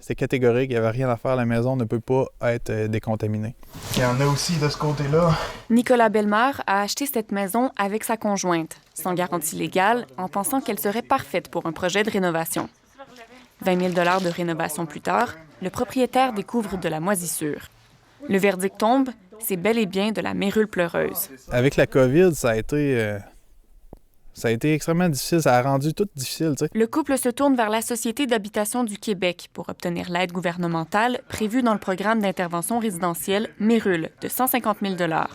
C'était catégorique, il n'y avait rien à faire, la maison ne peut pas être décontaminée. Il y en a aussi de ce côté-là. Nicolas Bellemare a acheté cette maison avec sa conjointe, sans garantie légale, en pensant qu'elle serait parfaite pour un projet de rénovation. 20 000 $ de rénovation plus tard, le propriétaire découvre de la moisissure. Le verdict tombe, c'est bel et bien de la mérule pleureuse. Avec la COVID, ça a été extrêmement difficile, ça a rendu tout difficile, tu sais. Le couple se tourne vers la Société d'habitation du Québec pour obtenir l'aide gouvernementale prévue dans le programme d'intervention résidentielle Mérule de 150 000 $.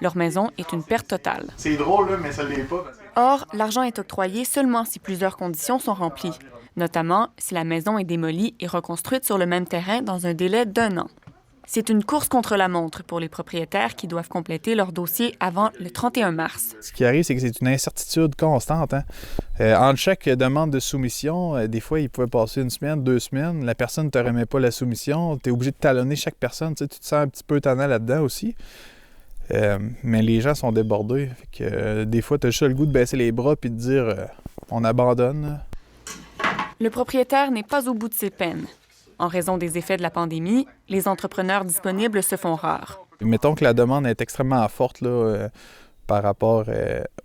Leur maison est une perte totale. C'est drôle, là, mais ça l'est pas. Or, l'argent est octroyé seulement si plusieurs conditions sont remplies, notamment si la maison est démolie et reconstruite sur le même terrain dans un délai d'1 an. C'est une course contre la montre pour les propriétaires qui doivent compléter leur dossier avant le 31 mars. Ce qui arrive, c'est que c'est une incertitude constante. Entre chaque demande de soumission, des fois, il pouvait passer 1 semaine, 2 semaines. La personne ne te remet pas la soumission. Tu es obligé de talonner chaque personne. Tu te sens un petit peu tannant là-dedans aussi. Mais les gens sont débordés. Fait que, des fois, tu as juste le goût de baisser les bras et de dire on abandonne. Le propriétaire n'est pas au bout de ses peines. En raison des effets de la pandémie, les entrepreneurs disponibles se font rares. Mettons que la demande est extrêmement forte là, par rapport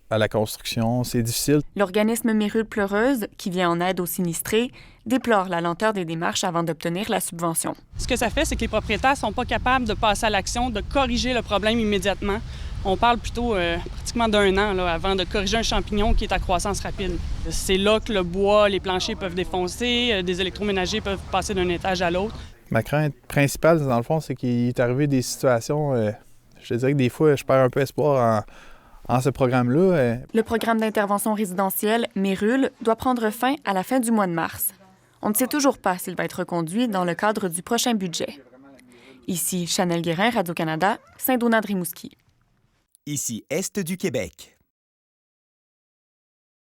à la construction. C'est difficile. L'organisme Mérule pleureuse, qui vient en aide aux sinistrés, déplore la lenteur des démarches avant d'obtenir la subvention. Ce que ça fait, c'est que les propriétaires ne sont pas capables de passer à l'action, de corriger le problème immédiatement. On parle plutôt pratiquement d'1 an là, avant de corriger un champignon qui est à croissance rapide. C'est là que le bois, les planchers peuvent défoncer, des électroménagers peuvent passer d'un étage à l'autre. Ma crainte principale, dans le fond, c'est qu'il est arrivé des situations... je te dirais que des fois, je perds un peu espoir en ce programme-là. Le programme d'intervention résidentielle Mérule doit prendre fin à la fin du mois de mars. On ne sait toujours pas s'il va être reconduit dans le cadre du prochain budget. Ici Chanel Guérin, Radio-Canada, Saint-Donat-de-Rimouski. Ici Est du Québec.